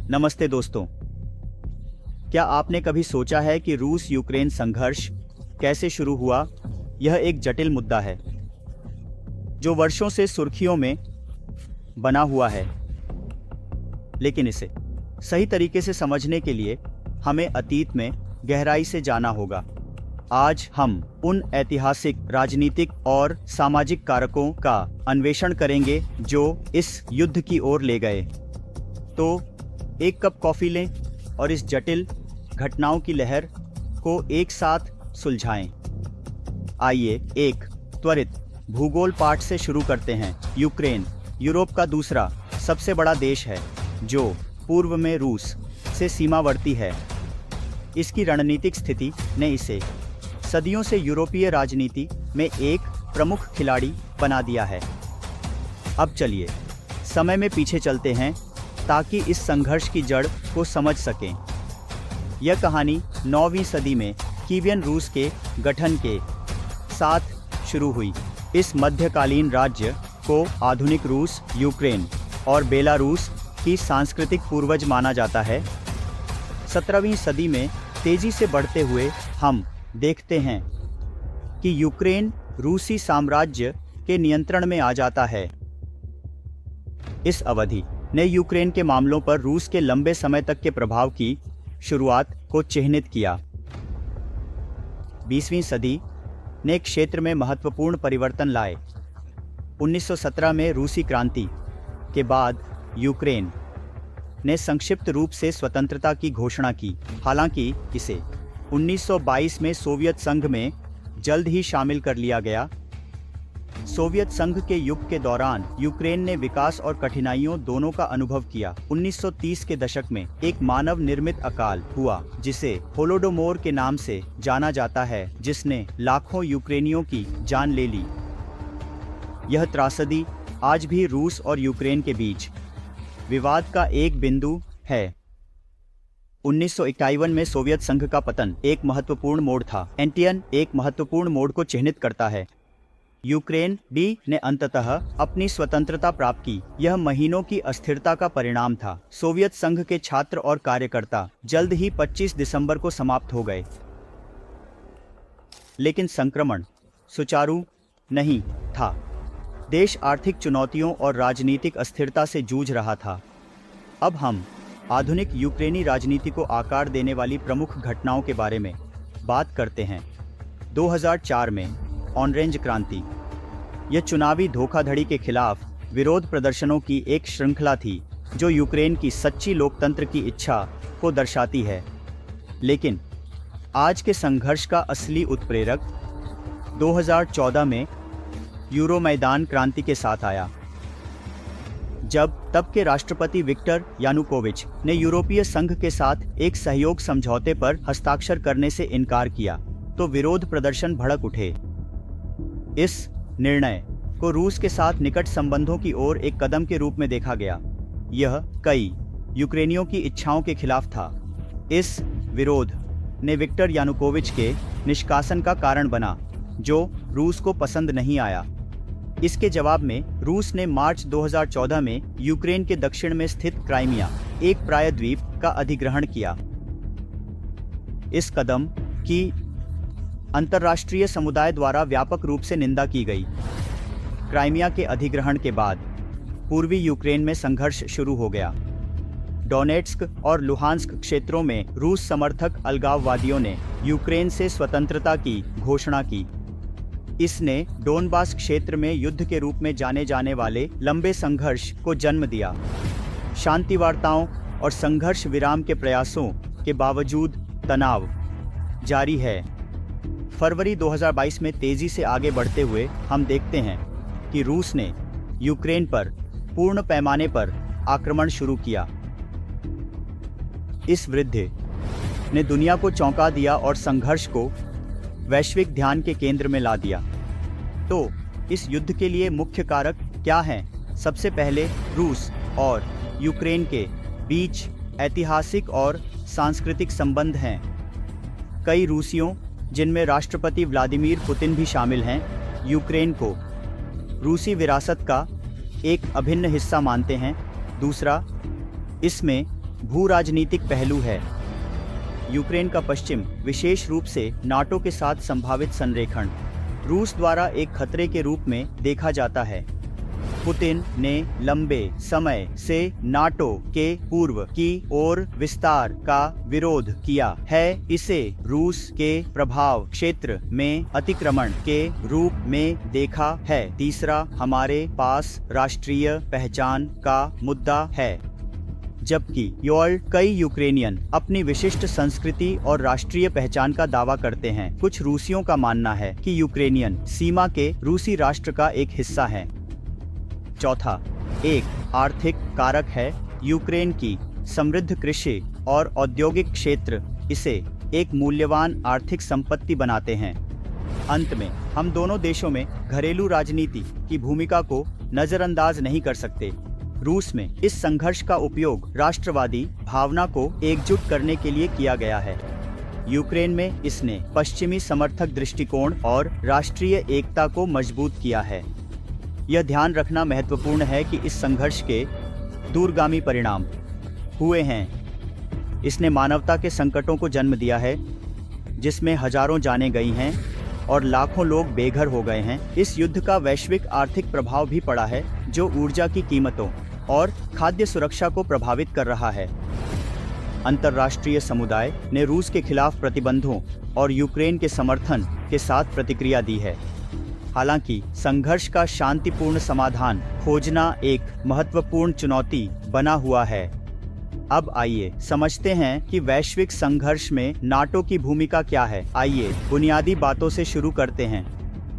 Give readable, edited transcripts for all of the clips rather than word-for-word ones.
नमस्ते दोस्तों। क्या आपने कभी सोचा है कि रूस यूक्रेन संघर्ष कैसे शुरू हुआ? यह एक जटिल मुद्दा है जो वर्षों से सुर्खियों में बना हुआ है, लेकिन इसे सही तरीके से समझने के लिए हमें अतीत में गहराई से जाना होगा। आज हम उन ऐतिहासिक, राजनीतिक और सामाजिक कारकों का अन्वेषण करेंगे जो इस युद्ध की ओर ले गए। तो एक कप कॉफी लें और इस जटिल घटनाओं की लहर को एक साथ सुलझाएं। आइए एक त्वरित भूगोल पाठ से शुरू करते हैं। यूक्रेन यूरोप का दूसरा सबसे बड़ा देश है जो पूर्व में रूस से सीमावर्ती है। इसकी रणनीतिक स्थिति ने इसे सदियों से यूरोपीय राजनीति में एक प्रमुख खिलाड़ी बना दिया है। अब चलिए समय में पीछे चलते हैं ताकि इस संघर्ष की जड़ को समझ सकें। यह कहानी 9वीं सदी में कीवियन रूस के गठन के साथ शुरू हुई। इस मध्यकालीन राज्य को आधुनिक रूस, यूक्रेन और बेलारूस की सांस्कृतिक पूर्वज माना जाता है। 17वीं सदी में तेजी से बढ़ते हुए हम देखते हैं कि यूक्रेन रूसी साम्राज्य के नियंत्रण में आ जाता है। इस अवधि ने यूक्रेन के मामलों पर रूस के लंबे समय तक के प्रभाव की शुरुआत को चिह्नित किया। 20वीं सदी ने क्षेत्र में महत्वपूर्ण परिवर्तन लाए। 1917 में रूसी क्रांति के बाद यूक्रेन ने संक्षिप्त रूप से स्वतंत्रता की घोषणा की। हालांकि इसे 1922 में सोवियत संघ में जल्द ही शामिल कर लिया गया। सोवियत संघ के युग के दौरान यूक्रेन ने विकास और कठिनाइयों दोनों का अनुभव किया। 1930 के दशक में एक मानव निर्मित अकाल हुआ जिसे होलोडोमोर के नाम से जाना जाता है, जिसने लाखों यूक्रेनियों की जान ले ली। यह त्रासदी आज भी रूस और यूक्रेन के बीच विवाद का एक बिंदु है। 1951 में सोवियत संघ का पतन एक महत्वपूर्ण मोड़ था। एंटियन एक महत्वपूर्ण मोड़ को चिह्नित करता है। यूक्रेन भी ने अंततः अपनी स्वतंत्रता प्राप्त की। यह महीनों की अस्थिरता का परिणाम था। सोवियत संघ के छात्र और कार्यकर्ता जल्द ही 25 दिसंबर को समाप्त हो गए, लेकिन संक्रमण सुचारू नहीं था। देश आर्थिक चुनौतियों और राजनीतिक अस्थिरता से जूझ रहा था। अब हम आधुनिक यूक्रेनी राजनीति को आकार देने वाली प्रमुख घटनाओं के बारे में बात करते हैं। 2004 में ऑरेंज क्रांति। यह चुनावी धोखाधड़ी के खिलाफ विरोध प्रदर्शनों की एक श्रृंखला थी जो यूक्रेन की सच्ची लोकतंत्र की इच्छा को दर्शाती है। लेकिन आज के संघर्ष का असली उत्प्रेरक 2014 में यूरोमैदान क्रांति के साथ आया, जब तब के राष्ट्रपति विक्टर यानुकोविच ने यूरोपीय संघ के साथ एक सहयोग समझौते पर हस्ताक्षर करने से इनकार किया तो विरोध प्रदर्शन भड़क उठे। इस निर्णय को रूस के साथ निकट संबंधों की ओर एक कदम के रूप में देखा गया। यह कई यूक्रेनियों की इच्छाओं के खिलाफ था। इस विरोध ने विक्टर यानुकोविच के निष्कासन का कारण बना, जो रूस को पसंद नहीं आया। इसके जवाब में रूस ने मार्च 2014 में यूक्रेन के दक्षिण में स्थित क्राइमिया, एक प्रायद्वीप का अधिग्रहण किया। इस कदम की अंतर्राष्ट्रीय समुदाय द्वारा व्यापक रूप से निंदा की गई। क्राइमिया के अधिग्रहण के बाद पूर्वी यूक्रेन में संघर्ष शुरू हो गया। डोनेट्स्क और लुहांस्क क्षेत्रों में रूस समर्थक अलगाववादियों ने यूक्रेन से स्वतंत्रता की घोषणा की। इसने डोनबास क्षेत्र में युद्ध के रूप में जाने जाने वाले लंबे संघर्ष को जन्म दिया। शांति वार्ताओं और संघर्ष विराम के प्रयासों के बावजूद तनाव जारी है। फरवरी 2022 में तेजी से आगे बढ़ते हुए हम देखते हैं कि रूस ने यूक्रेन पर पूर्ण पैमाने पर आक्रमण शुरू किया। इस वृद्धि ने दुनिया को चौंका दिया और संघर्ष को वैश्विक ध्यान के केंद्र में ला दिया। तो इस युद्ध के लिए मुख्य कारक क्या हैं? सबसे पहले रूस और यूक्रेन के बीच ऐतिहासिक और सांस्कृतिक संबंध हैं। कई रूसियों, जिनमें राष्ट्रपति व्लादिमीर पुतिन भी शामिल हैं, यूक्रेन को रूसी विरासत का एक अभिन्न हिस्सा मानते हैं। दूसरा, इसमें भू राजनीतिक पहलू है। यूक्रेन का पश्चिम, विशेष रूप से नाटो के साथ संभावित संरेखण, रूस द्वारा एक खतरे के रूप में देखा जाता है। पुतिन ने लंबे समय से नाटो के पूर्व की ओर विस्तार का विरोध किया है, इसे रूस के प्रभाव क्षेत्र में अतिक्रमण के रूप में देखा है। तीसरा, हमारे पास राष्ट्रीय पहचान का मुद्दा है। जबकि कई यूक्रेनियन अपनी विशिष्ट संस्कृति और राष्ट्रीय पहचान का दावा करते हैं। कुछ रूसियों का मानना है कि यूक्रेनियन सीमा के रूसी राष्ट्र का एक हिस्सा है। चौथा, एक आर्थिक कारक है। यूक्रेन की समृद्ध कृषि और औद्योगिक क्षेत्र इसे एक मूल्यवान आर्थिक संपत्ति बनाते हैं। अंत में, हम दोनों देशों में घरेलू राजनीति की भूमिका को नजरअंदाज नहीं कर सकते। रूस में इस संघर्ष का उपयोग राष्ट्रवादी भावना को एकजुट करने के लिए किया गया है। यूक्रेन में इसने पश्चिमी समर्थक दृष्टिकोण और राष्ट्रीय एकता को मजबूत किया है। यह ध्यान रखना महत्वपूर्ण है कि इस संघर्ष के दूरगामी परिणाम हुए हैं। इसने मानवता के संकटों को जन्म दिया है, जिसमें हजारों जानें गई हैं और लाखों लोग बेघर हो गए हैं। इस युद्ध का वैश्विक आर्थिक प्रभाव भी पड़ा है, जो ऊर्जा की कीमतों और खाद्य सुरक्षा को प्रभावित कर रहा है। अंतर्राष्ट्रीय समुदाय ने रूस के खिलाफ प्रतिबंधों और यूक्रेन के समर्थन के साथ प्रतिक्रिया दी है। हालांकि संघर्ष का शांतिपूर्ण समाधान खोजना एक महत्वपूर्ण चुनौती बना हुआ है। अब आइए समझते हैं कि वैश्विक संघर्ष में नाटो की भूमिका क्या है। आइए बुनियादी बातों से शुरू करते हैं।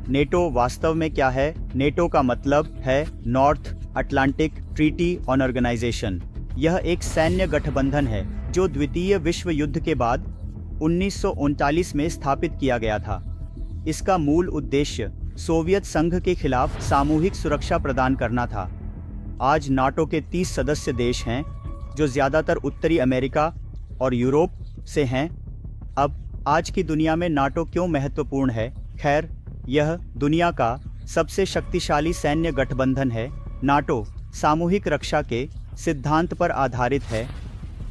नेटो वास्तव में क्या है? नेटो का मतलब है North Atlantic Treaty on Organization. यह एक सैन्य गठबंधन है जो द्वितीय विश्व युद्ध के बाद 1939 में स्थापित किया गया था। इसका मूल उद्देश्य सोवियत संघ के खिलाफ सामूहिक सुरक्षा प्रदान करना था। आज नाटो के 30 सदस्य देश हैं, जो ज़्यादातर उत्तरी अमेरिका और यूरोप से हैं। अब आज की दुनिया में नाटो क्यों महत्वपूर्ण है? खैर, यह दुनिया का सबसे शक्तिशाली सैन्य गठबंधन है। नाटो सामूहिक रक्षा के सिद्धांत पर आधारित है।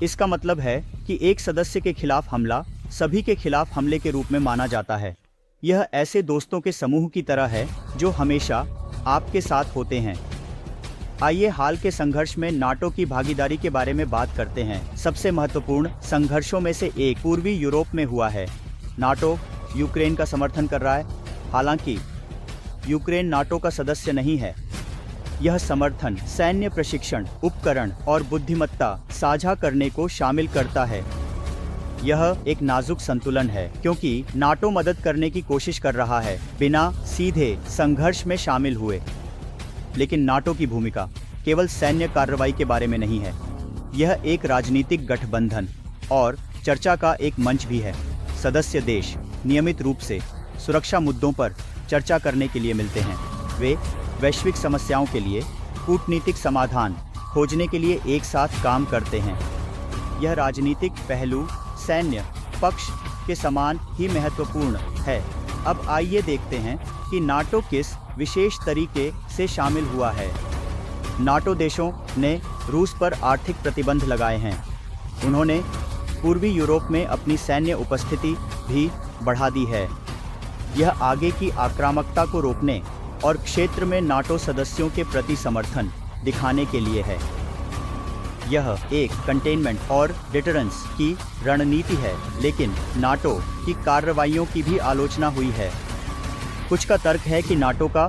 इसका मतलब है कि एक सदस्य के खिलाफ हमला सभी के खिलाफ हमले के रूप में माना जाता है। यह ऐसे दोस्तों के समूह की तरह है जो हमेशा आपके साथ होते हैं। आइए हाल के संघर्ष में नाटो की भागीदारी के बारे में बात करते हैं। सबसे महत्वपूर्ण संघर्षों में से एक पूर्वी यूरोप में हुआ है। नाटो यूक्रेन का समर्थन कर रहा है। हालांकि यूक्रेन नाटो का सदस्य नहीं है। यह समर्थन सैन्य प्रशिक्षण, उपकरण और बुद्धिमत्ता साझा करने को शामिल करता है। यह एक नाजुक संतुलन है, क्योंकि नाटो मदद करने की कोशिश कर रहा है बिना सीधे संघर्ष में शामिल हुए। लेकिन नाटो की भूमिका केवल सैन्य कार्रवाई के बारे में नहीं है। यह एक राजनीतिक गठबंधन और चर्चा का एक मंच भी है। सदस्य देश नियमित रूप से सुरक्षा मुद्दों पर चर्चा करने के लिए मिलते हैं। वे वैश्विक समस्याओं के लिए कूटनीतिक समाधान खोजने के लिए एक साथ काम करते हैं। यह राजनीतिक पहलू सैन्य पक्ष के समान ही महत्वपूर्ण है। अब आइए देखते हैं कि नाटो किस विशेष तरीके से शामिल हुआ है। नाटो देशों ने रूस पर आर्थिक प्रतिबंध लगाए हैं। उन्होंने पूर्वी यूरोप में अपनी सैन्य उपस्थिति भी बढ़ा दी है। यह आगे की आक्रामकता को रोकने और क्षेत्र में नाटो सदस्यों के प्रति समर्थन दिखाने के लिए है। यह एक कंटेनमेंट और डिटरेंस की रणनीति है, लेकिन नाटो की कार्रवाइयों की भी आलोचना हुई है। कुछ का तर्क है कि नाटो का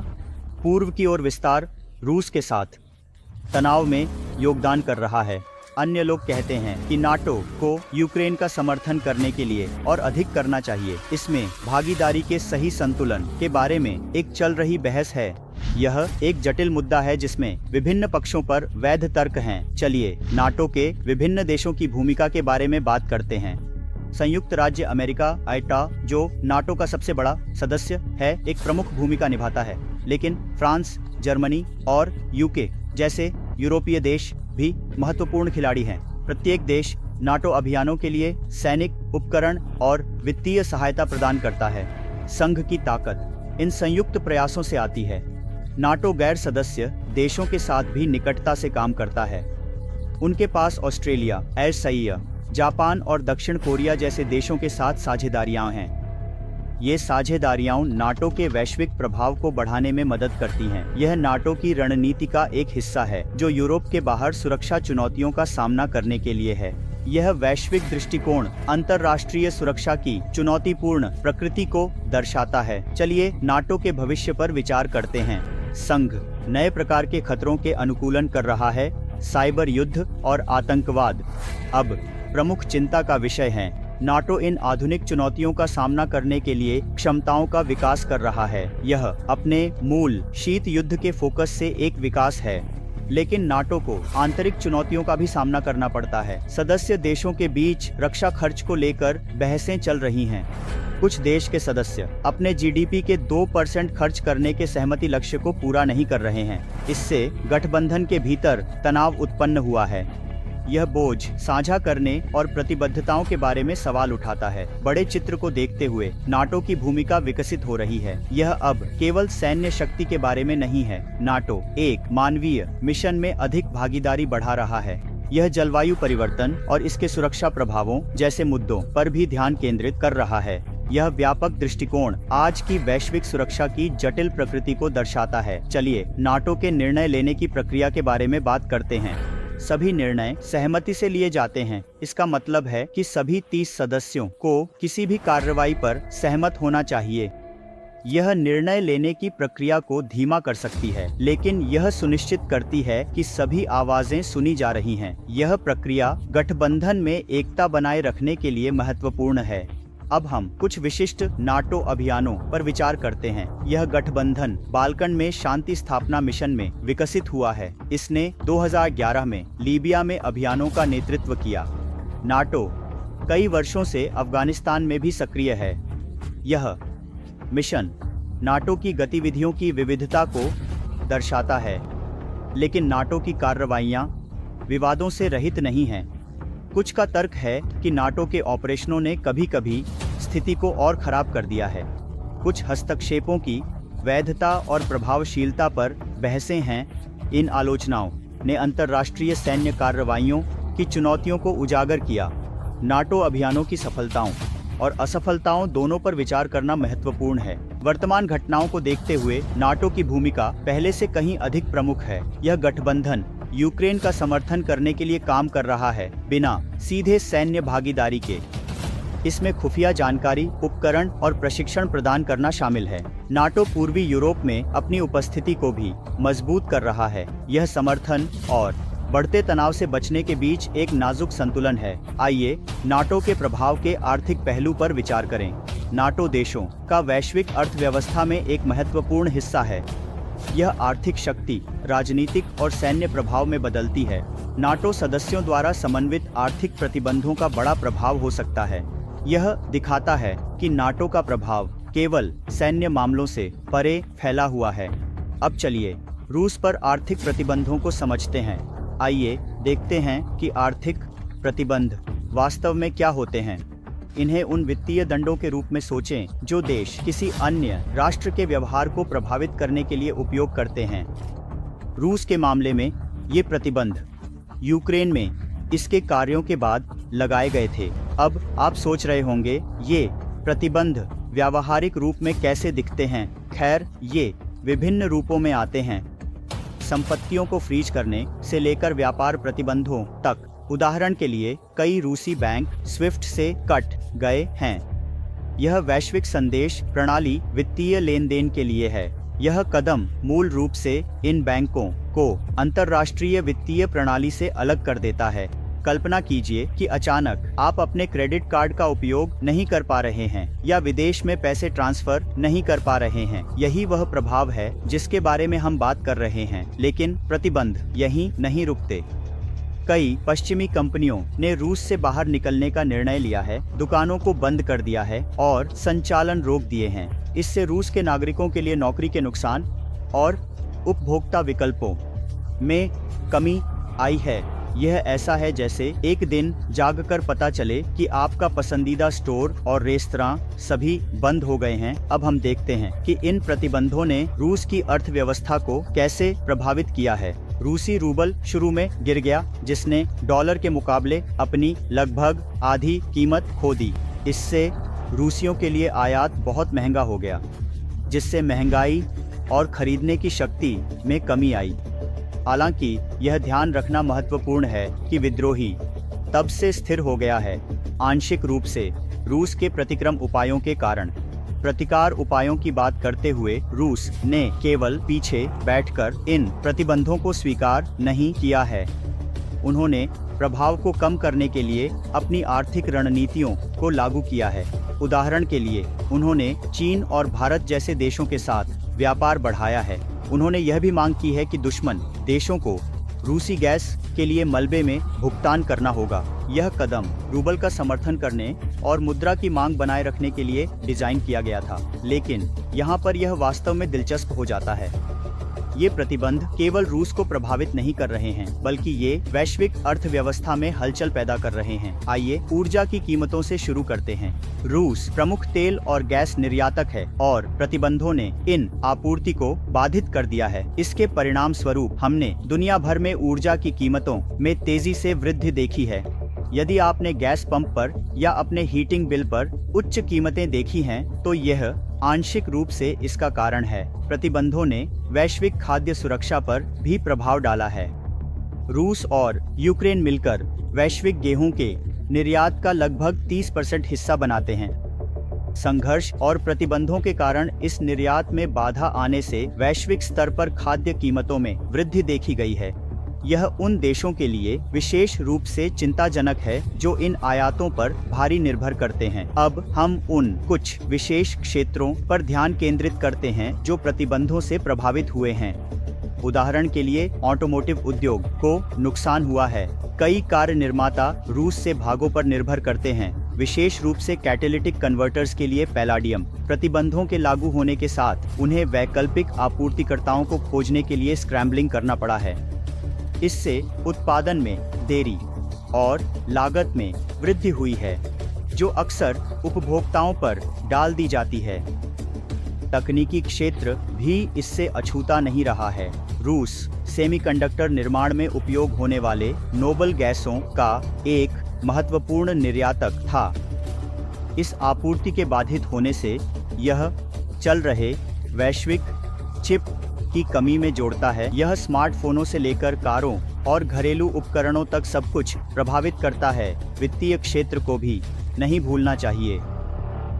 पूर्व की ओर विस्तार रूस के साथ तनाव में योगदान कर रहा है। अन्य लोग कहते हैं कि नाटो को यूक्रेन का समर्थन करने के लिए और अधिक करना चाहिए। इसमें भागीदारी के सही संतुलन के बारे में एक चल रही बहस है। यह एक जटिल मुद्दा है जिसमें विभिन्न पक्षों पर वैध तर्क हैं। चलिए नाटो के विभिन्न देशों की भूमिका के बारे में बात करते हैं। संयुक्त राज्य अमेरिका आईटा, जो नाटो का सबसे बड़ा सदस्य है, एक प्रमुख भूमिका निभाता है। लेकिन फ्रांस, जर्मनी और यूके जैसे यूरोपीय देश भी महत्वपूर्ण खिलाड़ी हैं। प्रत्येक देश नाटो अभियानों के लिए सैनिक उपकरण और वित्तीय सहायता प्रदान करता है। संघ की ताकत इन संयुक्त प्रयासों से आती है। नाटो गैर सदस्य देशों के साथ भी निकटता से काम करता है। उनके पास ऑस्ट्रेलिया, एशिया, जापान और दक्षिण कोरिया जैसे देशों के साथ साझेदारियां हैं। ये साझेदारियां नाटो के वैश्विक प्रभाव को बढ़ाने में मदद करती हैं। यह नाटो की रणनीति का एक हिस्सा है जो यूरोप के बाहर सुरक्षा चुनौतियों का सामना करने के लिए है। यह वैश्विक दृष्टिकोण अंतर्राष्ट्रीय सुरक्षा की चुनौतीपूर्ण प्रकृति को दर्शाता है। चलिए नाटो के भविष्य पर विचार करते हैं। संघ नए प्रकार के खतरों के अनुकूलन कर रहा है, साइबर युद्ध और आतंकवाद अब प्रमुख चिंता का विषय है। नाटो इन आधुनिक चुनौतियों का सामना करने के लिए क्षमताओं का विकास कर रहा है। यह अपने मूल शीत युद्ध के फोकस से एक विकास है, लेकिन नाटो को आंतरिक चुनौतियों का भी सामना करना पड़ता है। सदस्य देशों के बीच रक्षा खर्च को लेकर बहसें चल रही हैं। कुछ देश के सदस्य अपने जीडीपी के 2% खर्च करने के सहमति लक्ष्य को पूरा नहीं कर रहे हैं। इससे गठबंधन के भीतर तनाव उत्पन्न हुआ है। यह बोझ साझा करने और प्रतिबद्धताओं के बारे में सवाल उठाता है। बड़े चित्र को देखते हुए नाटो की भूमिका विकसित हो रही है। यह अब केवल सैन्य शक्ति के बारे में नहीं है। नाटो एक मानवीय मिशन में अधिक भागीदारी बढ़ा रहा है। यह जलवायु परिवर्तन और इसके सुरक्षा प्रभावों जैसे मुद्दों पर भी ध्यान केंद्रित कर रहा है। यह व्यापक दृष्टिकोण आज की वैश्विक सुरक्षा की जटिल प्रकृति को दर्शाता है। चलिए नाटो के निर्णय लेने की प्रक्रिया के बारे में बात करते हैं। सभी निर्णय सहमति से लिए जाते हैं। इसका मतलब है कि सभी 30 सदस्यों को किसी भी कार्रवाई पर सहमत होना चाहिए। यह निर्णय लेने की प्रक्रिया को धीमा कर सकती है, लेकिन यह सुनिश्चित करती है कि सभी आवाजें सुनी जा रही हैं। यह प्रक्रिया गठबंधन में एकता बनाए रखने के लिए महत्वपूर्ण है। अब हम कुछ विशिष्ट नाटो अभियानों पर विचार करते हैं। यह गठबंधन बाल्कन में शांति स्थापना मिशन में विकसित हुआ है। इसने 2011 में लीबिया में अभियानों का नेतृत्व किया। नाटो कई वर्षों से अफगानिस्तान में भी सक्रिय है। यह मिशन नाटो की गतिविधियों की विविधता को दर्शाता है, लेकिन नाटो की कार्रवाइयां विवादों से रहित नहीं हैं। कुछ का तर्क है कि नाटो के ऑपरेशनों ने कभी-कभी स्थिति को और खराब कर दिया है। कुछ हस्तक्षेपों की वैधता और प्रभावशीलता पर बहसें हैं। इन आलोचनाओं ने अंतर्राष्ट्रीय सैन्य कार्रवाइयों की चुनौतियों को उजागर किया। नाटो अभियानों की सफलताओं और असफलताओं दोनों पर विचार करना महत्वपूर्ण है। वर्तमान घटनाओं को देखते हुए नाटो की भूमिका पहले से कहीं अधिक प्रमुख है। यह गठबंधन यूक्रेन का समर्थन करने के लिए काम कर रहा है, बिना सीधे सैन्य भागीदारी के। इसमें खुफिया जानकारी, उपकरण और प्रशिक्षण प्रदान करना शामिल है। नाटो पूर्वी यूरोप में अपनी उपस्थिति को भी मजबूत कर रहा है। यह समर्थन और बढ़ते तनाव से बचने के बीच एक नाजुक संतुलन है। आइए नाटो के प्रभाव के आर्थिक पहलू पर विचार करें। नाटो देशों का वैश्विक अर्थव्यवस्था में एक महत्वपूर्ण हिस्सा है। यह आर्थिक शक्ति, राजनीतिक और सैन्य प्रभाव में बदलती है। नाटो सदस्यों द्वारा समन्वित आर्थिक प्रतिबंधों का बड़ा प्रभाव हो सकता है। यह दिखाता है कि नाटो का प्रभाव केवल सैन्य मामलों से परे फैला हुआ है। अब चलिए रूस पर आर्थिक प्रतिबंधों को समझते हैं। आइए देखते हैं कि आर्थिक प्रतिबंध वास्तव में क्या होते हैं। इन्हें उन वित्तीय दंडों के रूप में सोचें जो देश किसी अन्य राष्ट्र के व्यवहार को प्रभावित करने के लिए उपयोग करते हैं। रूस के मामले में ये प्रतिबंध यूक्रेन में इसके कार्यों के बाद लगाए गए थे। अब आप सोच रहे होंगे ये प्रतिबंध व्यावहारिक रूप में कैसे दिखते हैं। खैर, ये विभिन्न रूपों में आते हैं, संपत्तियों को फ्रीज करने से लेकर व्यापार प्रतिबंधों तक। उदाहरण के लिए कई रूसी बैंक स्विफ्ट से कट गए हैं। यह वैश्विक संदेश प्रणाली वित्तीय लेन देन के लिए है। यह कदम मूल रूप से इन बैंकों को अंतर्राष्ट्रीय वित्तीय प्रणाली से अलग कर देता है। कल्पना कीजिए कि अचानक आप अपने क्रेडिट कार्ड का उपयोग नहीं कर पा रहे हैं या विदेश में पैसे ट्रांसफर नहीं कर पा रहे हैं। यही वह प्रभाव है जिसके बारे में हम बात कर रहे हैं। लेकिन प्रतिबंध यहीं नहीं रुकते। कई पश्चिमी कंपनियों ने रूस से बाहर निकलने का निर्णय लिया है, दुकानों को बंद कर दिया है और संचालन रोक दिए हैं। इससे रूस के नागरिकों के लिए नौकरी के नुकसान और उपभोक्ता विकल्पों में कमी आई है। यह ऐसा है जैसे एक दिन जागकर पता चले कि आपका पसंदीदा स्टोर और रेस्तरां सभी बंद हो गए हैं। अब हम देखते हैं कि इन प्रतिबंधों ने रूस की अर्थव्यवस्था को कैसे प्रभावित किया है। रूसी रूबल शुरू में गिर गया, जिसने डॉलर के मुकाबले अपनी लगभग आधी कीमत खो दी। इससे रूसियों के लिए आयात बहुत महंगा हो गया, जिससे महंगाई और खरीदने की शक्ति में कमी आई। हालांकि यह ध्यान रखना महत्वपूर्ण है कि विद्रोही तब से स्थिर हो गया है, आंशिक रूप से रूस के प्रतिक्रम उपायों के कारण। प्रतिकार उपायों की बात करते हुए रूस ने केवल पीछे बैठकर इन प्रतिबंधों को स्वीकार नहीं किया है। उन्होंने प्रभाव को कम करने के लिए अपनी आर्थिक रणनीतियों को लागू किया है। उदाहरण के लिए उन्होंने चीन और भारत जैसे देशों के साथ व्यापार बढ़ाया है। उन्होंने यह भी मांग की है कि दुश्मन देशों को रूसी गैस के लिए मलबे में भुगतान करना होगा। यह कदम रूबल का समर्थन करने और मुद्रा की मांग बनाए रखने के लिए डिजाइन किया गया था। लेकिन यहाँ पर यह वास्तव में दिलचस्प हो जाता है। ये प्रतिबंध केवल रूस को प्रभावित नहीं कर रहे हैं, बल्कि ये वैश्विक अर्थव्यवस्था में हलचल पैदा कर रहे हैं। आइए ऊर्जा की कीमतों से शुरू करते हैं। रूस प्रमुख तेल और गैस निर्यातक है और प्रतिबंधों ने इन आपूर्ति को बाधित कर दिया है। इसके परिणाम स्वरूप हमने दुनिया भर में ऊर्जा की कीमतों में तेजी से वृद्धि देखी है। यदि आपने गैस पंप पर या अपने हीटिंग बिल पर उच्च कीमतें देखी हैं, तो यह आंशिक रूप से इसका कारण है। प्रतिबंधों ने वैश्विक खाद्य सुरक्षा पर भी प्रभाव डाला है। रूस और यूक्रेन मिलकर वैश्विक गेहूं के निर्यात का लगभग 30% हिस्सा बनाते हैं। संघर्ष और प्रतिबंधों के कारण इस निर्यात में बाधा आने से वैश्विक स्तर पर खाद्य कीमतों में वृद्धि देखी गई है। यह उन देशों के लिए विशेष रूप से चिंताजनक है जो इन आयातों पर भारी निर्भर करते हैं। अब हम उन कुछ विशेष क्षेत्रों पर ध्यान केंद्रित करते हैं जो प्रतिबंधों से प्रभावित हुए हैं। उदाहरण के लिए ऑटोमोटिव उद्योग को नुकसान हुआ है। कई कार निर्माता रूस से भागों पर निर्भर करते हैं, विशेष रूप से कैटेलिटिक कन्वर्टर्स के लिए पैलाडियम। प्रतिबंधों के लागू होने के साथ उन्हें वैकल्पिक आपूर्तिकर्ताओं को खोजने के लिए स्क्रैम्बलिंग करना पड़ा है। इससे उत्पादन में देरी और लागत में वृद्धि हुई है, जो अक्सर उपभोक्ताओं पर डाल दी जाती है। तकनीकी क्षेत्र भी इससे अछूता नहीं रहा है। रूस सेमीकंडक्टर निर्माण में उपयोग होने वाले नोबल गैसों का एक महत्वपूर्ण निर्यातक था। इस आपूर्ति के बाधित होने से यह चल रहे वैश्विक चिप की कमी में जोड़ता है। यह स्मार्टफोनों से लेकर कारों और घरेलू उपकरणों तक सब कुछ प्रभावित करता है। वित्तीय क्षेत्र को भी नहीं भूलना चाहिए।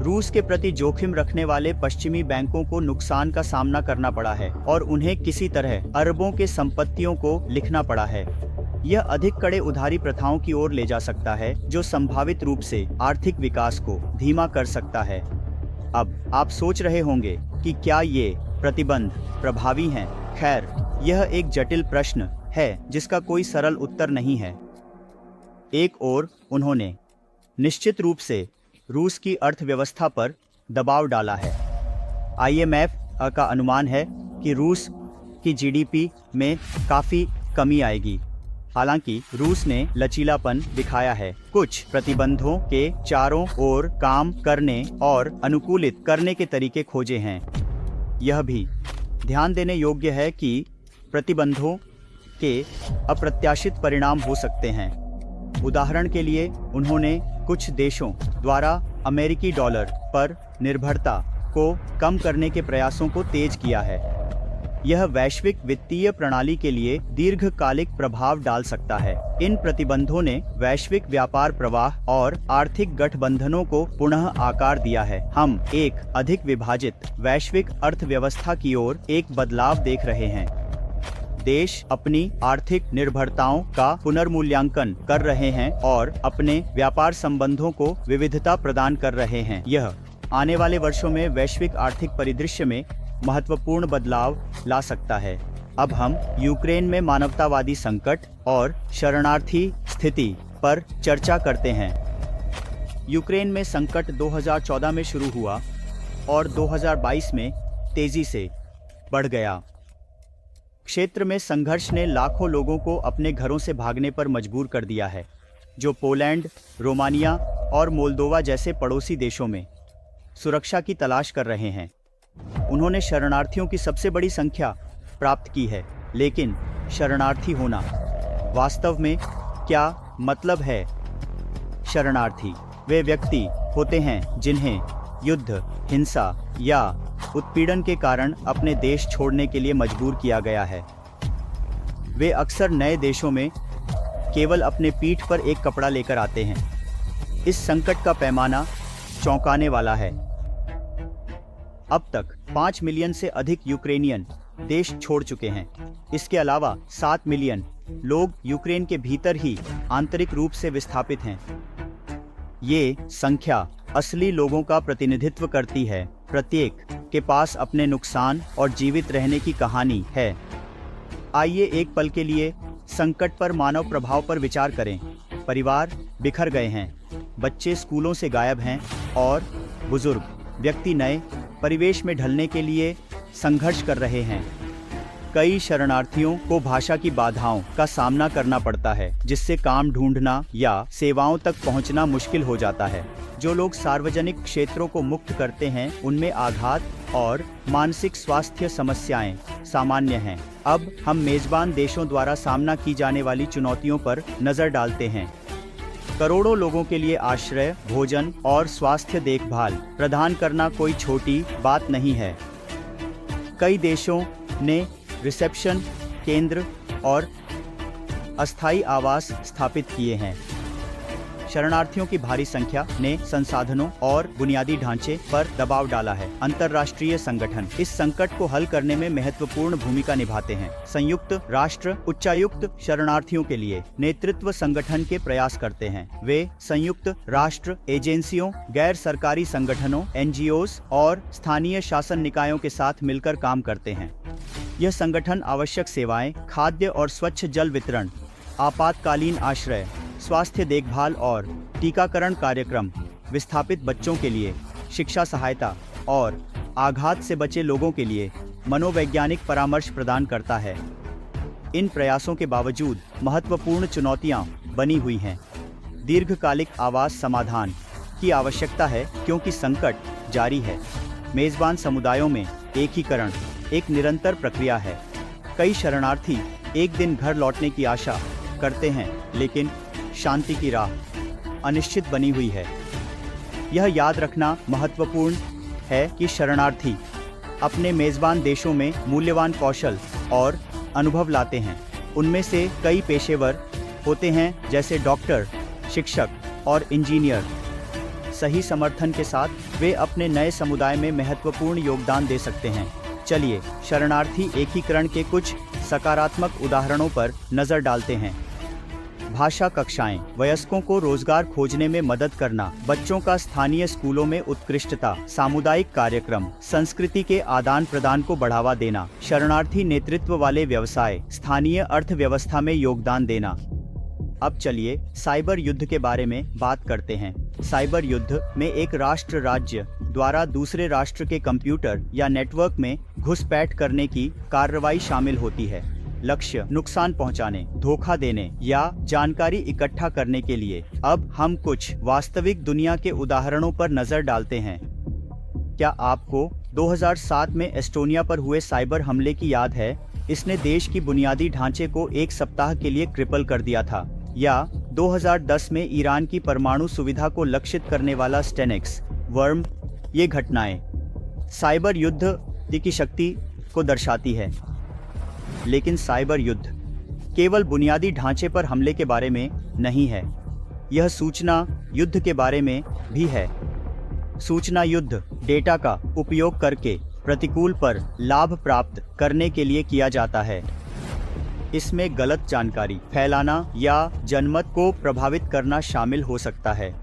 रूस के प्रति जोखिम रखने वाले पश्चिमी बैंकों को नुकसान का सामना करना पड़ा है और उन्हें किसी तरह अरबों के संपत्तियों को लिखना पड़ा है। यह अधिक कड़े उधारी प्रथाओं की ओर ले जा सकता है, जो संभावित रूप से आर्थिक विकास को धीमा कर सकता है। अब आप सोच रहे होंगे कि क्या ये प्रतिबंध प्रभावी हैं? खैर, यह एक जटिल प्रश्न है जिसका कोई सरल उत्तर नहीं है। एक ओर उन्होंने निश्चित रूप से रूस की अर्थव्यवस्था पर दबाव डाला है। IMF का अनुमान है कि रूस की GDP में काफ़ी कमी आएगी। हालांकि रूस ने लचीलापन दिखाया है, कुछ प्रतिबंधों के चारों ओर काम करने और अनुकूलित करने के तरीके खोजे हैं। यह भी ध्यान देने योग्य है कि प्रतिबंधों के अप्रत्याशित परिणाम हो सकते हैं। उदाहरण के लिए उन्होंने कुछ देशों द्वारा अमेरिकी डॉलर पर निर्भरता को कम करने के प्रयासों को तेज किया है। यह वैश्विक वित्तीय प्रणाली के लिए दीर्घकालिक प्रभाव डाल सकता है। इन प्रतिबंधों ने वैश्विक व्यापार प्रवाह और आर्थिक गठबंधनों को पुनः आकार दिया है। हम एक अधिक विभाजित वैश्विक अर्थव्यवस्था की ओर एक बदलाव देख रहे हैं। देश अपनी आर्थिक निर्भरताओं का पुनर्मूल्यांकन कर रहे हैं और अपने व्यापार संबंधों को विविधता प्रदान कर रहे हैं। यह आने वाले वर्षों में वैश्विक आर्थिक परिदृश्य में महत्वपूर्ण बदलाव ला सकता है। अब हम यूक्रेन में मानवतावादी संकट और शरणार्थी स्थिति पर चर्चा करते हैं। यूक्रेन में संकट 2014 में शुरू हुआ और 2022 में तेजी से बढ़ गया। क्षेत्र में संघर्ष ने लाखों लोगों को अपने घरों से भागने पर मजबूर कर दिया है, जो पोलैंड, रोमानिया और मोल्दोवा जैसे पड़ोसी देशों में सुरक्षा की तलाश कर रहे हैं। उन्होंने शरणार्थियों की सबसे बड़ी संख्या प्राप्त की है, लेकिन शरणार्थी होना वास्तव में क्या मतलब है? शरणार्थी वे व्यक्ति होते हैं जिन्हें युद्ध, हिंसा या उत्पीड़न के कारण अपने देश छोड़ने के लिए मजबूर किया गया है। वे अक्सर नए देशों में केवल अपने पीठ पर एक कपड़ा लेकर आते हैं। इस संकट का पैमाना चौंकाने वाला है। अब तक 5 मिलियन से अधिक यूक्रेनियन देश छोड़ चुके हैं। इसके अलावा 7 मिलियन लोग यूक्रेन के भीतर ही आंतरिक रूप से विस्थापित हैं। ये संख्या असली लोगों का प्रतिनिधित्व करती है। प्रत्येक के पास अपने नुकसान और जीवित रहने की कहानी है। आइए एक पल के लिए संकट पर मानव प्रभाव पर विचार करें। परिवार बिखर गए हैं, बच्चे स्कूलों से गायब हैं और बुजुर्ग व्यक्ति नए परिवेश में ढलने के लिए संघर्ष कर रहे हैं। कई शरणार्थियों को भाषा की बाधाओं का सामना करना पड़ता है, जिससे काम ढूंढना या सेवाओं तक पहुंचना मुश्किल हो जाता है। जो लोग सार्वजनिक क्षेत्रों को मुक्त करते हैं, उनमें आघात और मानसिक स्वास्थ्य समस्याएं सामान्य हैं। अब हम मेजबान देशों द्वारा सामना की जाने वाली चुनौतियों पर नजर डालते हैं। करोड़ों लोगों के लिए आश्रय, भोजन और स्वास्थ्य देखभाल प्रदान करना कोई छोटी बात नहीं है। कई देशों ने रिसेप्शन केंद्र और अस्थायी आवास स्थापित किए हैं। शरणार्थियों की भारी संख्या ने संसाधनों और बुनियादी ढांचे पर दबाव डाला है। अंतर्राष्ट्रीय संगठन इस संकट को हल करने में महत्वपूर्ण भूमिका निभाते हैं। संयुक्त राष्ट्र उच्चायुक्त शरणार्थियों के लिए नेतृत्व संगठन के प्रयास करते हैं। वे संयुक्त राष्ट्र एजेंसियों, गैर सरकारी संगठनों, NGOs और स्थानीय शासन निकायों के साथ मिलकर काम करते हैं। यह संगठन आवश्यक सेवाएं, खाद्य और स्वच्छ जल वितरण, आपातकालीन आश्रय, स्वास्थ्य देखभाल और टीकाकरण कार्यक्रम, विस्थापित बच्चों के लिए शिक्षा सहायता और आघात से बचे लोगों के लिए मनोवैज्ञानिक परामर्श प्रदान करता है। इन प्रयासों के बावजूद महत्वपूर्ण चुनौतियां बनी हुई हैं। दीर्घकालिक आवास समाधान की आवश्यकता है क्योंकि संकट जारी है। मेजबान समुदायों में एकीकरण एक निरंतर प्रक्रिया है। कई शरणार्थी एक दिन घर लौटने की आशा करते हैं, लेकिन शांति की राह अनिश्चित बनी हुई है। यह याद रखना महत्वपूर्ण है कि शरणार्थी अपने मेजबान देशों में मूल्यवान कौशल और अनुभव लाते हैं। उनमें से कई पेशेवर होते हैं, जैसे डॉक्टर, शिक्षक और इंजीनियर। सही समर्थन के साथ वे अपने नए समुदाय में महत्वपूर्ण योगदान दे सकते हैं। चलिए शरणार्थी एकीकरण के कुछ सकारात्मक उदाहरणों पर नजर डालते हैं। भाषा कक्षाएं, वयस्कों को रोजगार खोजने में मदद करना, बच्चों का स्थानीय स्कूलों में उत्कृष्टता, सामुदायिक कार्यक्रम, संस्कृति के आदान प्रदान को बढ़ावा देना, शरणार्थी नेतृत्व वाले व्यवसाय, स्थानीय अर्थव्यवस्था में योगदान देना। अब चलिए साइबर युद्ध के बारे में बात करते हैं। साइबर युद्ध में एक राष्ट्र राज्य द्वारा दूसरे राष्ट्र के कंप्यूटर या नेटवर्क में घुसपैठ करने की कार्रवाई शामिल होती है। लक्ष्य नुकसान पहुंचाने, धोखा देने या जानकारी इकट्ठा करने के लिए। अब हम कुछ वास्तविक दुनिया के उदाहरणों पर नजर डालते हैं। क्या आपको 2007 में एस्टोनिया पर हुए साइबर हमले की याद है? इसने देश की बुनियादी ढांचे को एक सप्ताह के लिए क्रिपल कर दिया था। या 2010 में ईरान की परमाणु सुविधा को लक्षित करने वाला स्टेनिक्स वर्म। ये घटनाएं साइबर युद्ध की शक्ति को दर्शाती है। लेकिन साइबर युद्ध केवल बुनियादी ढांचे पर हमले के बारे में नहीं है, यह सूचना युद्ध के बारे में भी है। सूचना युद्ध डेटा का उपयोग करके प्रतिकूल पर लाभ प्राप्त करने के लिए किया जाता है। इसमें गलत जानकारी फैलाना या जनमत को प्रभावित करना शामिल हो सकता है।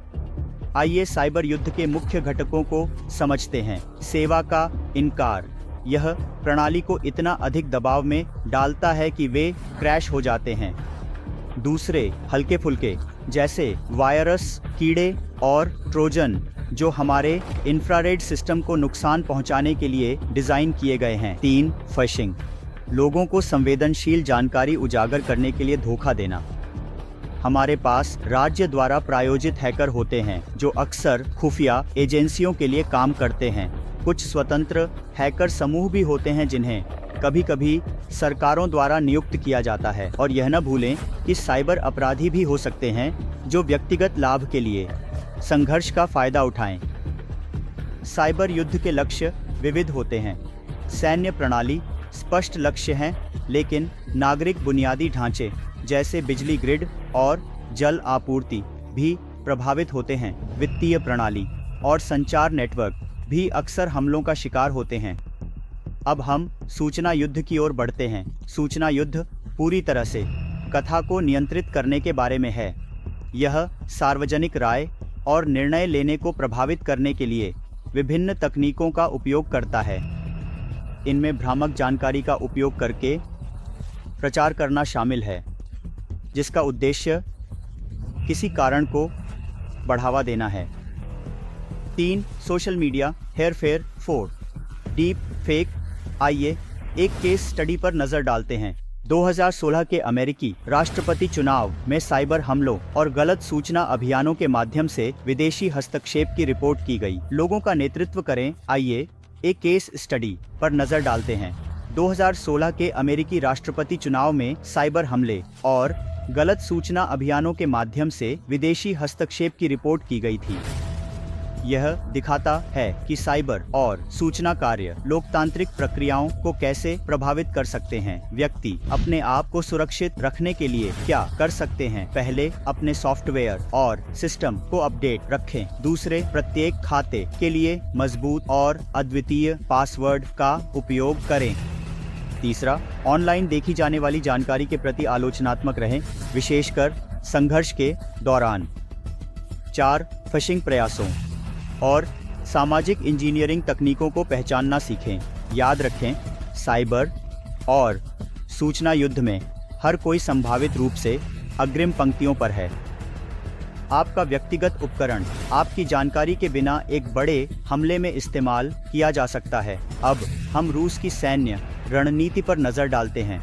आइए साइबर युद्ध के मुख्य घटकों को समझते हैं। सेवा का इनकार, यह प्रणाली को इतना अधिक दबाव में डालता है कि वे क्रैश हो जाते हैं। दूसरे हल्के फुल्के जैसे वायरस, कीड़े और ट्रोजन जो हमारे इंफ्रारेड सिस्टम को नुकसान पहुंचाने के लिए डिजाइन किए गए हैं। 3 फिशिंग, लोगों को संवेदनशील जानकारी उजागर करने के लिए धोखा देना। हमारे पास राज्य द्वारा प्रायोजित हैकर होते हैं जो अक्सर खुफिया एजेंसियों के लिए काम करते हैं। कुछ स्वतंत्र हैकर समूह भी होते हैं जिन्हें कभी कभी सरकारों द्वारा नियुक्त किया जाता है। और यह न भूलें कि साइबर अपराधी भी हो सकते हैं जो व्यक्तिगत लाभ के लिए संघर्ष का फायदा उठाएं। साइबर युद्ध के लक्ष्य विविध होते हैं। सैन्य प्रणाली स्पष्ट लक्ष्य हैं, लेकिन नागरिक बुनियादी ढांचे जैसे बिजली ग्रिड और जल आपूर्ति भी प्रभावित होते हैं। वित्तीय प्रणाली और संचार नेटवर्क भी अक्सर हमलों का शिकार होते हैं। अब हम सूचना युद्ध की ओर बढ़ते हैं। सूचना युद्ध पूरी तरह से कथा को नियंत्रित करने के बारे में है। यह सार्वजनिक राय और निर्णय लेने को प्रभावित करने के लिए विभिन्न तकनीकों का उपयोग करता है। इनमें भ्रामक जानकारी का उपयोग करके प्रचार करना शामिल है, जिसका उद्देश्य किसी कारण को बढ़ावा देना है। 3. सोशल मीडिया हेरफेर। 4. Deep fake. आइए एक केस स्टडी पर नजर डालते हैं। 2016 के अमेरिकी राष्ट्रपति चुनाव में साइबर हमलों और गलत सूचना अभियानों के माध्यम से विदेशी हस्तक्षेप की रिपोर्ट की गई। लोगों का नेतृत्व करें। आइए एक केस स्टडी पर नजर डालते हैं। 2016 के अमेरिकी राष्ट्रपति चुनाव में साइबर हमले और गलत सूचना अभियानों के माध्यम से विदेशी हस्तक्षेप की रिपोर्ट की गई थी। यह दिखाता है कि साइबर और सूचना कार्य लोकतांत्रिक प्रक्रियाओं को कैसे प्रभावित कर सकते हैं। व्यक्ति अपने आप को सुरक्षित रखने के लिए क्या कर सकते हैं? पहले, अपने सॉफ्टवेयर और सिस्टम को अपडेट रखें। दूसरे, प्रत्येक खाते के लिए मजबूत और अद्वितीय पासवर्ड का उपयोग करें। तीसरा, ऑनलाइन देखी जाने वाली जानकारी के प्रति आलोचनात्मक रहें, विशेषकर संघर्ष के दौरान। 4. फिशिंग प्रयासों और सामाजिक इंजीनियरिंग तकनीकों को पहचानना सीखें। याद रखें, साइबर और सूचना युद्ध में हर कोई संभावित रूप से अग्रिम पंक्तियों पर है। आपका व्यक्तिगत उपकरण आपकी जानकारी के बिना एक बड़े हमले में इस्तेमाल किया जा सकता है। अब हम रूस की सैन्य रणनीति पर नजर डालते हैं।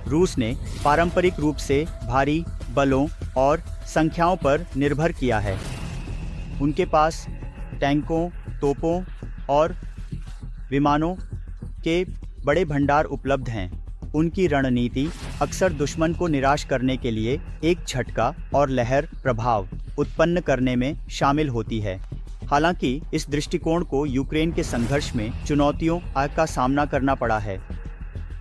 रूस ने पारंपरिक रूप से भारी बलों और संख्याओं पर निर्भर किया है। उनके पास टैंकों, तोपों और विमानों के बड़े भंडार उपलब्ध हैं। उनकी रणनीति अक्सर दुश्मन को निराश करने के लिए एक झटका और लहर प्रभाव उत्पन्न करने में शामिल होती है। हालांकि इस दृष्टिकोण को यूक्रेन के संघर्ष में चुनौतियों का सामना करना पड़ा है।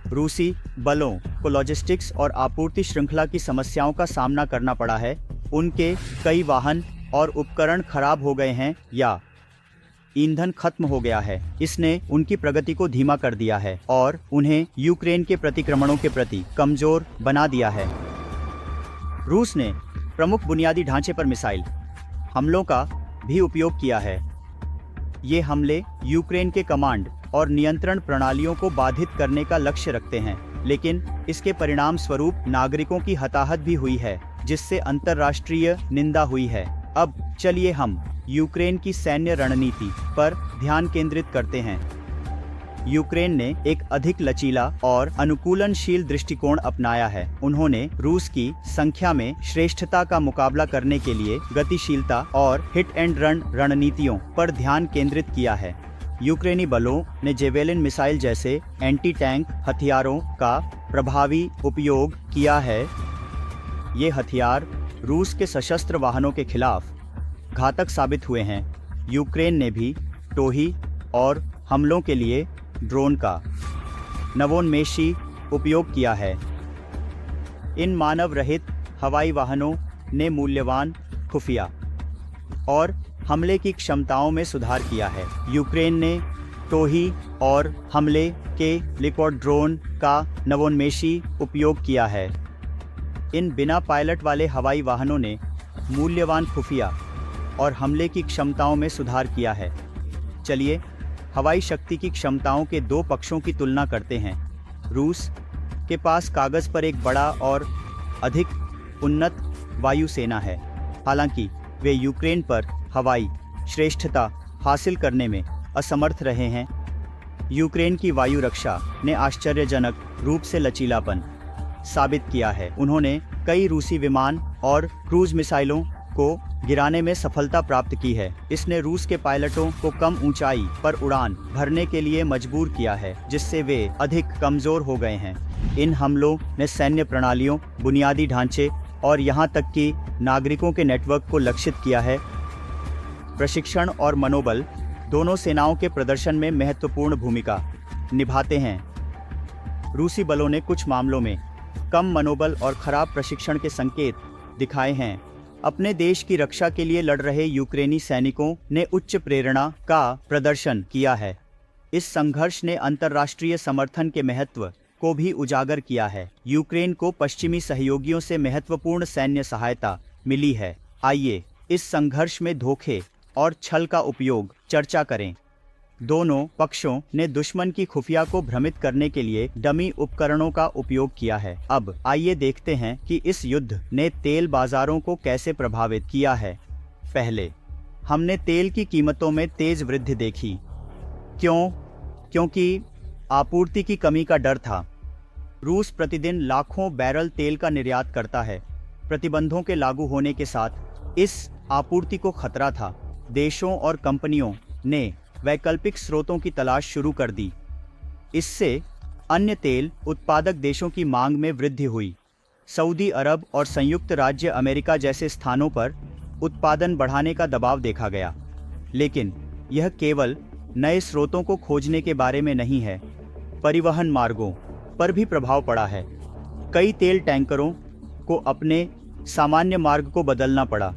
रूसी बलों को लॉजिस्टिक्स और आपूर्ति श्रृंखला की समस्याओं का सामना करना पड़ा है। उनके कई वाहन और उपकरण खराब हो गए हैं या ईंधन खत्म हो गया है। इसने उनकी प्रगति को धीमा कर दिया है और उन्हें यूक्रेन के प्रतिक्रमणों के प्रति कमजोर बना दिया है। रूस ने प्रमुख बुनियादी ढांचे पर मिसाइल हमलों का भी उपयोग किया है। ये हमले यूक्रेन के कमांड और नियंत्रण प्रणालियों को बाधित करने का लक्ष्य रखते हैं, लेकिन इसके परिणाम स्वरूप नागरिकों की हताहत भी हुई है, जिससे अंतर्राष्ट्रीय निंदा हुई है। अब चलिए हम यूक्रेन की सैन्य रणनीति पर ध्यान केंद्रित करते हैं। यूक्रेन ने एक अधिक लचीला और अनुकूलनशील दृष्टिकोण अपनाया है। उन्होंने रूस की संख्या में श्रेष्ठता का मुकाबला करने के लिए गतिशीलता और हिट एंड रन रणनीतियों पर ध्यान केंद्रित किया है। यूक्रेनी बलों ने जेवेलिन मिसाइल जैसे एंटी टैंक हथियारों का प्रभावी उपयोग किया है। ये हथियार रूस के सशस्त्र वाहनों के खिलाफ घातक साबित हुए हैं। यूक्रेन ने भी टोही और हमलों के लिए ड्रोन का नवोन्मेषी उपयोग किया है। इन मानव रहित हवाई वाहनों ने मूल्यवान खुफिया और हमले की क्षमताओं में सुधार किया है। यूक्रेन ने टोही और हमले के लिक्विड ड्रोन का नवोन्मेषी उपयोग किया है। इन बिना पायलट वाले हवाई वाहनों ने मूल्यवान खुफिया और हमले की क्षमताओं में सुधार किया है। चलिए हवाई शक्ति की क्षमताओं के दो पक्षों की तुलना करते हैं। रूस के पास कागज पर एक बड़ा और अधिक उन्नत वायुसेना है, हालांकि वे यूक्रेन पर हवाई श्रेष्ठता हासिल करने में असमर्थ रहे हैं। यूक्रेन की वायु रक्षा ने आश्चर्यजनक रूप से लचीलापन साबित किया है। उन्होंने कई रूसी विमान और क्रूज मिसाइलों को गिराने में सफलता प्राप्त की है। इसने रूस के पायलटों को कम ऊंचाई पर उड़ान भरने के लिए मजबूर किया है, जिससे वे अधिक कमजोर हो गए हैं। इन हमलों ने सैन्य प्रणालियों, बुनियादी ढांचे और यहाँ तक कि नागरिकों के नेटवर्क को लक्षित किया है। प्रशिक्षण और मनोबल दोनों सेनाओं के प्रदर्शन में महत्वपूर्ण भूमिका निभाते हैं। रूसी बलों ने कुछ मामलों में कम मनोबल और खराब प्रशिक्षण के संकेत दिखाए हैं। अपने देश की रक्षा के लिए लड़ रहे यूक्रेनी सैनिकों ने उच्च प्रेरणा का प्रदर्शन किया है। इस संघर्ष ने अंतर्राष्ट्रीय समर्थन के महत्व को भी उजागर किया है। यूक्रेन को पश्चिमी सहयोगियों से महत्वपूर्ण सैन्य सहायता मिली है। आइए इस संघर्ष में धोखे और छल का उपयोग चर्चा करें। दोनों पक्षों ने दुश्मन की खुफिया को भ्रमित करने के लिए डमी उपकरणों का उपयोग किया है। अब आइए देखते हैं कि इस युद्ध ने तेल बाजारों को कैसे प्रभावित किया है। पहले हमने तेल की कीमतों में तेज वृद्धि देखी। क्योंकि आपूर्ति की कमी का डर था। रूस प्रतिदिन लाखों बैरल तेल का निर्यात करता है। प्रतिबंधों के लागू होने के साथ इस आपूर्ति को खतरा था। देशों और कंपनियों ने वैकल्पिक स्रोतों की तलाश शुरू कर दी। इससे अन्य तेल उत्पादक देशों की मांग में वृद्धि हुई। सऊदी अरब और संयुक्त राज्य अमेरिका जैसे स्थानों पर उत्पादन बढ़ाने का दबाव देखा गया, लेकिन यह केवल नए स्रोतों को खोजने के बारे में नहीं है। परिवहन मार्गों पर भी प्रभाव पड़ा है। कई तेल टैंकरों को अपने सामान्य मार्ग को बदलना पड़ा।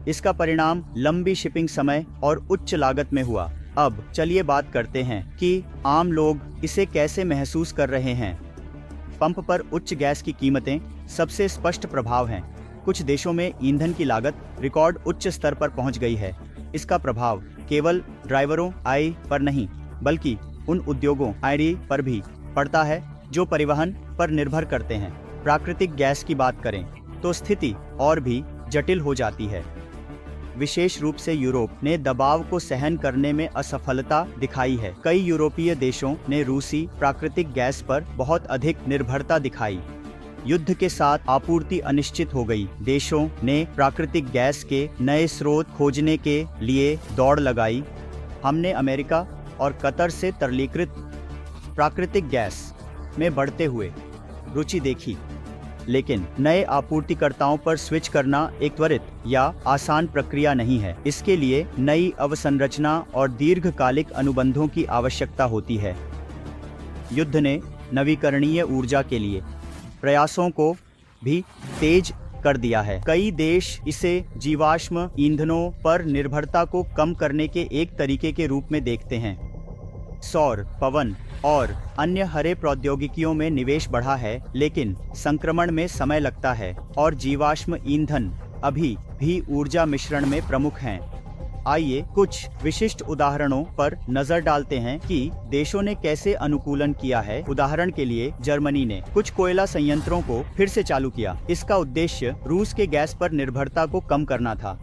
इसका परिणाम लंबी शिपिंग समय और उच्च लागत में हुआ। अब चलिए बात करते हैं कि आम लोग इसे कैसे महसूस कर रहे हैं। पंप पर उच्च गैस की कीमतें सबसे स्पष्ट प्रभाव हैं। कुछ देशों में ईंधन की लागत रिकॉर्ड उच्च स्तर पर पहुंच गई है। इसका प्रभाव केवल ड्राइवरों आय पर नहीं, बल्कि उन उद्योगों आय पर भी पड़ता है जो परिवहन पर निर्भर करते हैं। प्राकृतिक गैस की बात करें तो स्थिति और भी जटिल हो जाती है। विशेष रूप से यूरोप ने दबाव को सहन करने में असफलता दिखाई है। कई यूरोपीय देशों ने रूसी प्राकृतिक गैस पर बहुत अधिक निर्भरता दिखाई। युद्ध के साथ आपूर्ति अनिश्चित हो गई। देशों ने प्राकृतिक गैस के नए स्रोत खोजने के लिए दौड़ लगाई। हमने अमेरिका और कतर से तरलीकृत प्राकृतिक गैस में बढ़ते हुए रुचि देखी, लेकिन नए आपूर्तिकर्ताओं पर स्विच करना एक त्वरित या आसान प्रक्रिया नहीं है। इसके लिए नई अवसंरचना और दीर्घकालिक अनुबंधों की आवश्यकता होती है। युद्ध ने नवीकरणीय ऊर्जा के लिए प्रयासों को भी तेज कर दिया है। कई देश इसे जीवाश्म ईंधनों पर निर्भरता को कम करने के एक तरीके के रूप में देखते हैं। सौर, पवन और अन्य हरे प्रौद्योगिकियों में निवेश बढ़ा है, लेकिन संक्रमण में समय लगता है और जीवाश्म ईंधन अभी भी ऊर्जा मिश्रण में प्रमुख हैं। आइए कुछ विशिष्ट उदाहरणों पर नजर डालते हैं कि देशों ने कैसे अनुकूलन किया है। उदाहरण के लिए जर्मनी ने कुछ कोयला संयंत्रों को फिर से चालू किया। इसका उद्देश्य रूस के गैस पर निर्भरता को कम करना था।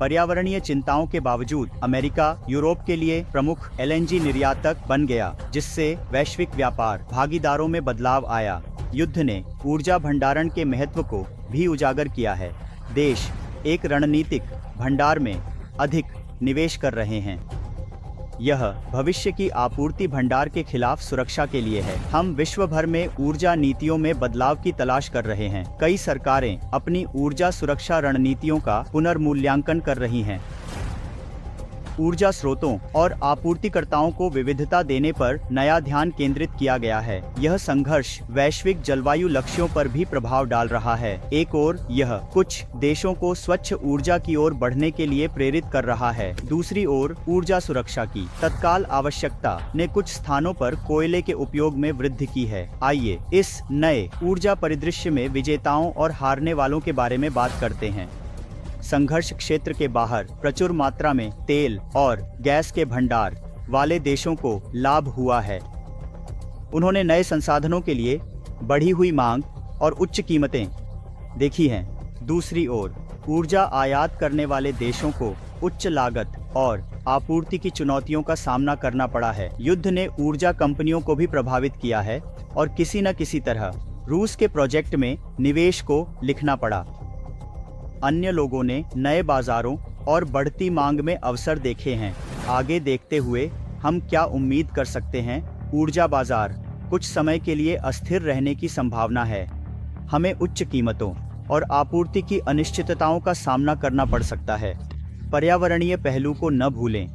पर्यावरणीय चिंताओं के बावजूद अमेरिका यूरोप के लिए प्रमुख एलएनजी निर्यातक बन गया, जिससे वैश्विक व्यापार भागीदारों में बदलाव आया। युद्ध ने ऊर्जा भंडारण के महत्व को भी उजागर किया है। देश एक रणनीतिक भंडार में अधिक निवेश कर रहे हैं। यह भविष्य की आपूर्ति भंडार के खिलाफ सुरक्षा के लिए है। हम विश्व भर में ऊर्जा नीतियों में बदलाव की तलाश कर रहे हैं। कई सरकारें अपनी ऊर्जा सुरक्षा रणनीतियों का पुनर्मूल्यांकन कर रही हैं। ऊर्जा स्रोतों और आपूर्तिकर्ताओं को विविधता देने पर नया ध्यान केंद्रित किया गया है। यह संघर्ष वैश्विक जलवायु लक्ष्यों पर भी प्रभाव डाल रहा है। एक ओर यह कुछ देशों को स्वच्छ ऊर्जा की ओर बढ़ने के लिए प्रेरित कर रहा है। दूसरी ओर ऊर्जा सुरक्षा की तत्काल आवश्यकता ने कुछ स्थानों पर कोयले के उपयोग में वृद्धि की है। आइए इस नए ऊर्जा परिदृश्य में विजेताओं और हारने वालों के बारे में बात करते हैं। संघर्ष क्षेत्र के बाहर प्रचुर मात्रा में तेल और गैस के भंडार वाले देशों को लाभ हुआ है। उन्होंने नए संसाधनों के लिए बढ़ी हुई मांग और उच्च कीमतें देखी हैं। दूसरी ओर ऊर्जा आयात करने वाले देशों को उच्च लागत और आपूर्ति की चुनौतियों का सामना करना पड़ा है। युद्ध ने ऊर्जा कंपनियों को भी प्रभावित किया है और किसी न किसी तरह रूस के प्रोजेक्ट में निवेश को लिखना पड़ा। अन्य लोगों ने नए बाजारों और बढ़ती मांग में अवसर देखे हैं। आगे देखते हुए हम क्या उम्मीद कर सकते हैं? ऊर्जा बाजार कुछ समय के लिए अस्थिर रहने की संभावना है। हमें उच्च कीमतों और आपूर्ति की अनिश्चितताओं का सामना करना पड़ सकता है। पर्यावरणीय पहलू को न भूलें।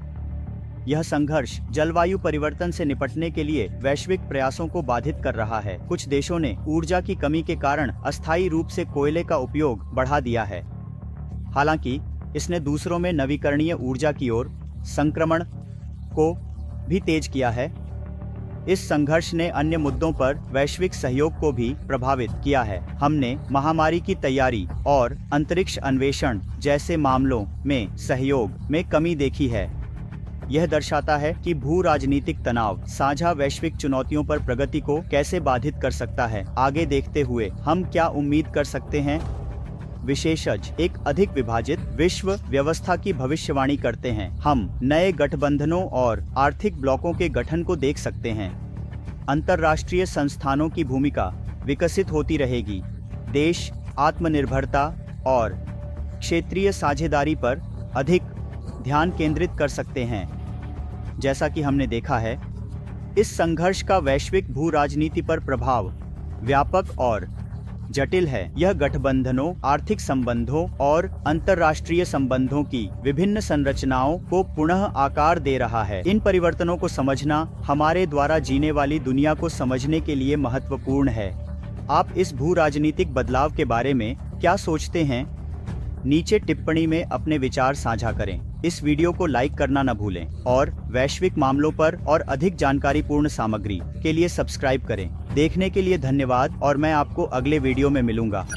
यह संघर्ष जलवायु परिवर्तन से निपटने के लिए वैश्विक प्रयासों को बाधित कर रहा है। कुछ देशों ने ऊर्जा की कमी के कारण अस्थायी रूप से कोयले का उपयोग बढ़ा दिया है। हालांकि इसने दूसरों में नवीकरणीय ऊर्जा की ओर संक्रमण को भी तेज किया है। इस संघर्ष ने अन्य मुद्दों पर वैश्विक सहयोग को भी प्रभावित किया है। हमने महामारी की तैयारी और अंतरिक्ष अन्वेषण जैसे मामलों में सहयोग में कमी देखी है। यह दर्शाता है कि भू राजनीतिक तनाव साझा वैश्विक चुनौतियों पर प्रगति को कैसे बाधित कर सकता है। आगे देखते हुए हम क्या उम्मीद कर सकते हैं? विशेषज्ञ एक अधिक विभाजित विश्व व्यवस्था की भविष्यवाणी करते हैं। हम नए गठबंधनों और आर्थिक ब्लॉकों के गठन को देख सकते हैं। अंतर्राष्ट्रीय संस्थानों की भूमिका विकसित होती रहेगी। देश आत्मनिर्भरता और क्षेत्रीय साझेदारी पर अधिक ध्यान केंद्रित कर सकते हैं। जैसा कि हमने देखा है, इस संघर्ष का वैश्विक भू राजनीति पर प्रभाव व्यापक और जटिल है। यह गठबंधनों, आर्थिक संबंधों और अंतर्राष्ट्रीय संबंधों की विभिन्न संरचनाओं को पुनः आकार दे रहा है। इन परिवर्तनों को समझना हमारे द्वारा जीने वाली दुनिया को समझने के लिए महत्वपूर्ण है। आप इस भू राजनीतिक बदलाव के बारे में क्या सोचते हैं? नीचे टिप्पणी में अपने विचार साझा करें। इस वीडियो को लाइक करना न भूलें और वैश्विक मामलों पर और अधिक जानकारीपूर्ण सामग्री के लिए सब्सक्राइब करें। देखने के लिए धन्यवाद और मैं आपको अगले वीडियो में मिलूंगा।